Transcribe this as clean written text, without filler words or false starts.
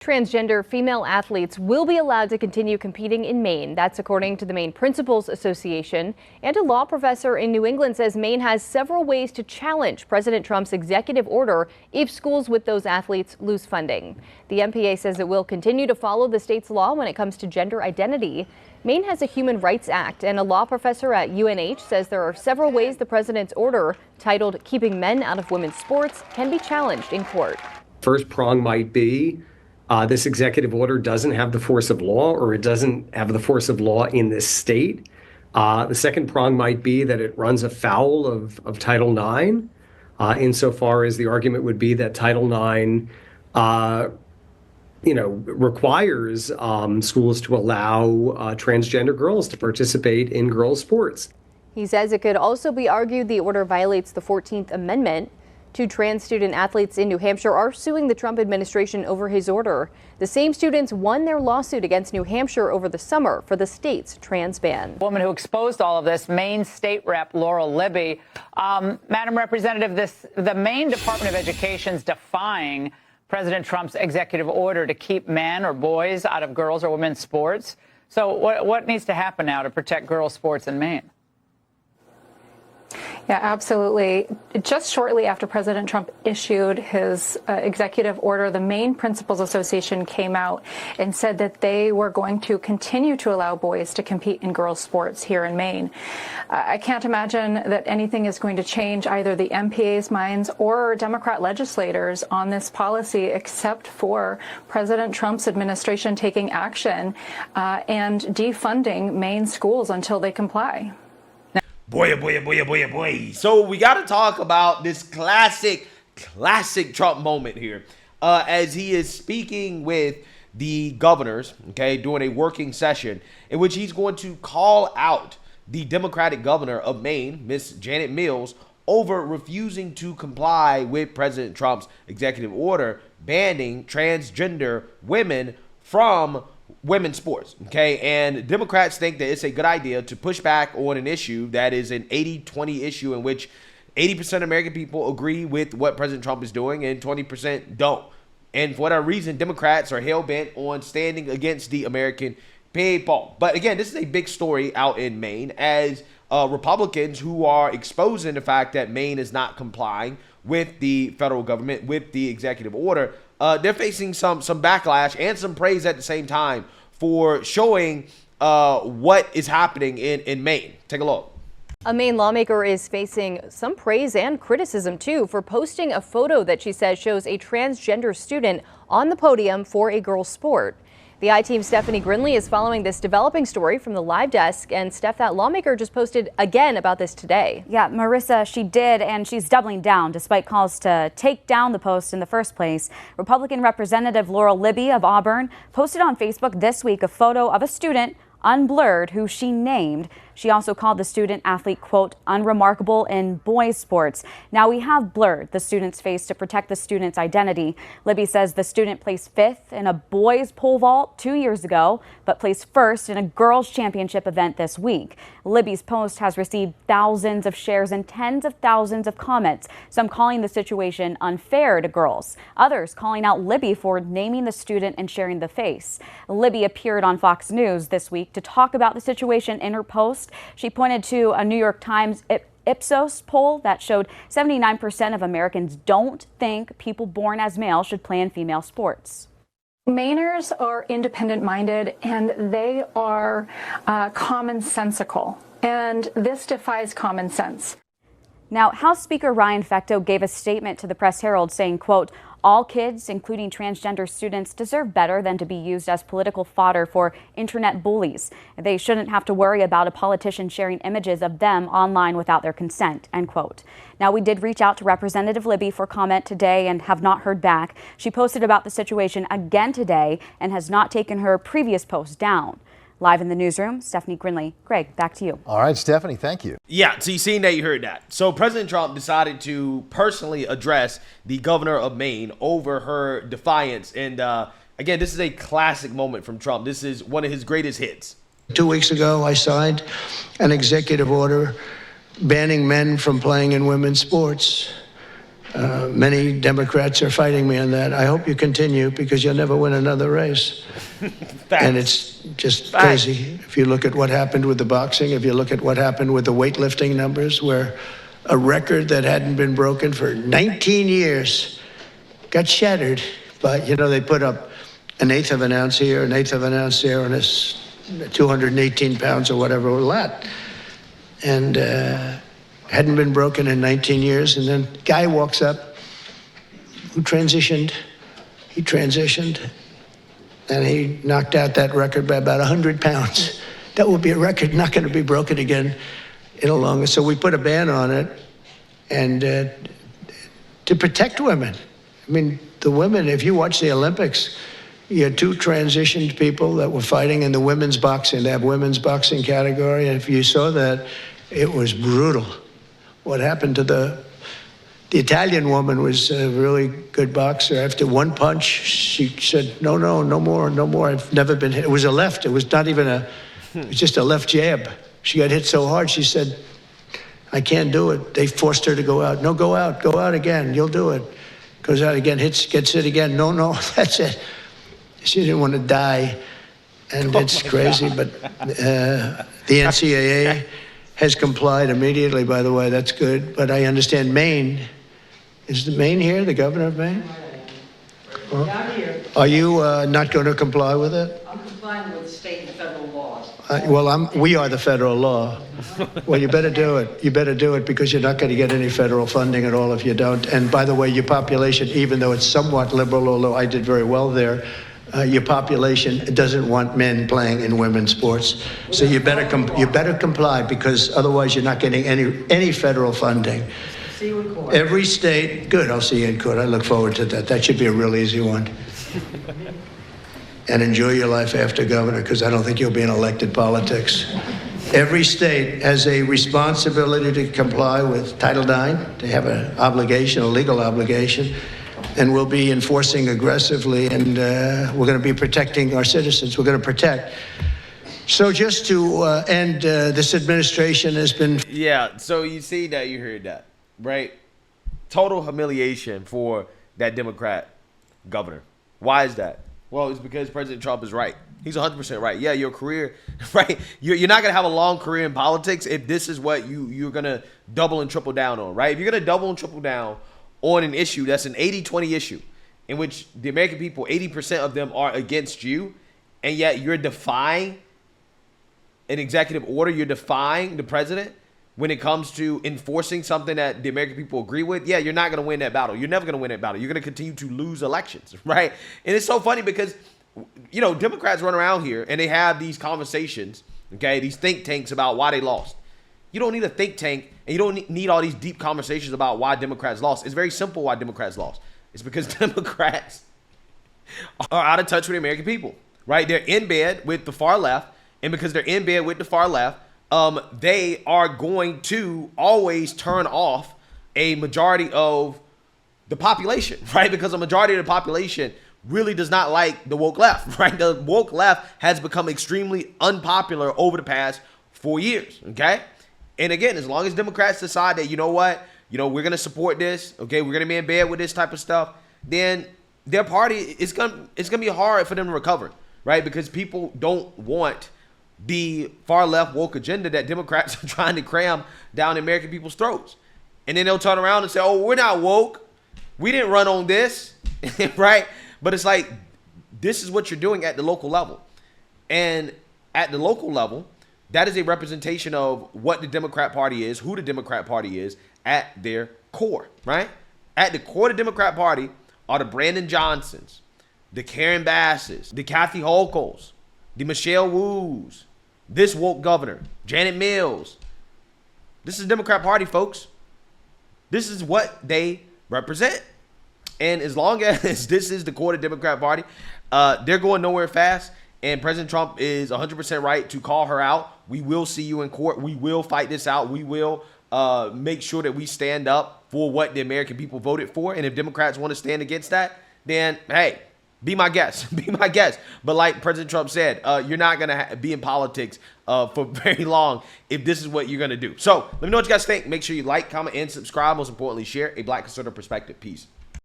Transgender female athletes will be allowed to continue competing in Maine. That's according to the Maine Principals Association. And a law professor in New England says Maine has several ways to challenge President Trump's executive order if schools with those athletes lose funding. The MPA says it will continue to follow the state's law when it comes to gender identity. Maine has a Human Rights Act, and a law professor at UNH says there are several ways the president's order, titled Keeping Men Out of Women's Sports, can be challenged in court. First prong might be this executive order doesn't have the force of law, or it doesn't have the force of law in this state. The second prong might be that it runs afoul of Title IX, insofar as the argument would be that Title IX, requires schools to allow transgender girls to participate in girls' sports. He says it could also be argued the order violates the 14th Amendment. Two trans student athletes in New Hampshire are suing the Trump administration over his order. The same students won their lawsuit against New Hampshire over the summer for the state's trans ban. The woman who exposed all of this, Maine State Rep Laurel Libby. Madam Representative, the Maine Department of Education's defying President Trump's executive order to keep men or boys out of girls' or women's sports. So what needs to happen now to protect girls' sports in Maine? Yeah, absolutely. Just shortly after President Trump issued his executive order, the Maine Principals Association came out and said that they were going to continue to allow boys to compete in girls' sports here in Maine. I can't imagine that anything is going to change either the MPA's minds or Democrat legislators on this policy, except for President Trump's administration taking action and defunding Maine schools until they comply. Boy, boy. So we got to talk about this classic Trump moment here as he is speaking with the governors, okay, during a working session in which he's going to call out the Democratic governor of Maine, Miss Janet Mills, over refusing to comply with President Trump's executive order banning transgender women from women's sports, okay? And Democrats think that it's a good idea to push back on an issue that is an 80-20 issue in which 80% of American people agree with what President Trump is doing and 20% don't. And for whatever reason, Democrats are hell-bent on standing against the American people. But again, this is a big story out in Maine as Republicans who are exposing the fact that Maine is not complying with the federal government, with the executive order. They're facing some backlash and some praise at the same time for showing what is happening in Maine. Take a look. A Maine lawmaker is facing some praise and criticism, too, for posting a photo that she says shows a transgender student on the podium for a girls' sport. The I-Team's Stephanie Grinley is following this developing story from the live desk. And Steph, that lawmaker just posted again about this today. Yeah, Marissa, she did, and she's doubling down despite calls to take down the post in the first place. Republican Representative Laurel Libby of Auburn posted on Facebook this week a photo of a student, unblurred, who she named. She also called the student athlete, quote, unremarkable in boys' sports. Now we have blurred the student's face to protect the student's identity. Libby says the student placed 5th in a boys' pole vault 2 years ago, but placed 1st in a girls' championship event this week. Libby's post has received thousands of shares and tens of thousands of comments, some calling the situation unfair to girls, others calling out Libby for naming the student and sharing the face. Libby appeared on Fox News this week to talk about the situation in her post. She pointed to a New York Times Ipsos poll that showed 79% of Americans don't think people born as male should play in female sports. Mainers are independent-minded and they are commonsensical, and this defies common sense. Now, House Speaker Ryan Fecteau gave a statement to the Press-Herald saying, quote, all kids, including transgender students, deserve better than to be used as political fodder for internet bullies. They shouldn't have to worry about a politician sharing images of them online without their consent, end quote. Now, we did reach out to Representative Libby for comment today and have not heard back. She posted about the situation again today and has not taken her previous post down. Live in the newsroom, Stephanie Grinley. Greg, back to you. All right, Stephanie, thank you. Yeah, so you seen that, you heard that. So President Trump decided to personally address the governor of Maine over her defiance. And again, this is a classic moment from Trump. This is one of his greatest hits. 2 weeks ago, I signed an executive order banning men from playing in women's sports. Many Democrats are fighting me on that. I hope you continue because you'll never win another race. And it's just crazy. If you look at what happened with the boxing, if you look at what happened with the weightlifting numbers, where a record that hadn't been broken for 19 years got shattered. But, you know, they put up an eighth of an ounce here, an eighth of an ounce there, and it's 218 pounds or whatever, a lot. And hadn't been broken in 19 years. And then guy walks up who transitioned. He transitioned, and he knocked out that record by about 100 pounds. That will be a record not going to be broken again in a long. So we put a ban on it, and to protect women. I mean, the women, if you watch the Olympics, you had two transitioned people that were fighting in the women's boxing. They have women's boxing category, and if you saw that, it was brutal. What happened to the Italian woman was a really good boxer. After one punch, she said, no more. I've never been hit. It was a left. It was not even it was just a left jab. She got hit so hard, she said, I can't do it. They forced her to go out. No, go out again. You'll do it. Goes out again, gets hit again. No, that's it. She didn't want to die. And it's crazy, but the NCAA has complied immediately, by the way. That's good. But I understand Maine. Is the Maine here, the governor of Maine? Down here. Are you not going to comply with it? I'm complying with state and federal laws. We are the federal law. Well, you better do it. You better do it because you're not going to get any federal funding at all if you don't. And by the way, your population, even though it's somewhat liberal, although I did very well there, your population doesn't want men playing in women's sports. So you better comply because otherwise you're not getting any federal funding. See you in court. Every state, good, I'll see you in court. I look forward to that. That should be a real easy one. And enjoy your life after governor because I don't think you'll be in elected politics. Every state has a responsibility to comply with Title IX. They have an obligation, a legal obligation. And we'll be enforcing aggressively, and we're going to be protecting our citizens. We're going to protect. So just to end, this administration has been... Yeah, so you see that, you heard that, right? Total humiliation for that Democrat governor. Why is that? Well, it's because President Trump is right. He's 100% right. Yeah, your career, right? You're not going to have a long career in politics if this is what you're going to double and triple down on, right? If you're going to double and triple down on an issue that's an 80-20 issue in which the American people, 80% of them are against you, and yet you're defying an executive order, you're defying the president when it comes to enforcing something that the American people agree with, yeah, you're not going to win that battle. You're never going to win that battle. You're going to continue to lose elections, right? And it's so funny because, you know, Democrats run around here and they have these conversations, okay, these think tanks about why they lost. You don't need a think tank, and you don't need all these deep conversations about why Democrats lost. It's very simple why Democrats lost. It's because Democrats are out of touch with the American people, right? They're in bed with the far left, and because they're in bed with the far left, they are going to always turn off a majority of the population, right? Because a majority of the population really does not like the woke left, right? The woke left has become extremely unpopular over the past 4 years, okay? And again, as long as Democrats decide that, you know what, we're going to support this, okay, we're going to be in bed with this type of stuff, then their party, it's going to be hard for them to recover, right? Because people don't want the far left woke agenda that Democrats are trying to cram down American people's throats. And then they'll turn around and say, oh, we're not woke. We didn't run on this, right? But it's like, this is what you're doing at the local level. And at the local level, that is a representation of what the Democrat Party is, who the Democrat Party is at their core, right? At the core of the Democrat Party are the Brandon Johnsons, the Karen Basses, the Kathy Hochul's, the Michelle Wu's, this woke governor, Janet Mills. This is the Democrat Party, folks. This is what they represent. And as long as this is the core of the Democrat Party, they're going nowhere fast. And President Trump is 100% right to call her out. We will see you in court. We will fight this out. We will make sure that we stand up for what the American people voted for. And if Democrats want to stand against that, then, hey, be my guest. Be my guest. But like President Trump said, you're not going to be in politics for very long if this is what you're going to do. So let me know what you guys think. Make sure you like, comment, and subscribe. Most importantly, share a Black conservative perspective. Peace.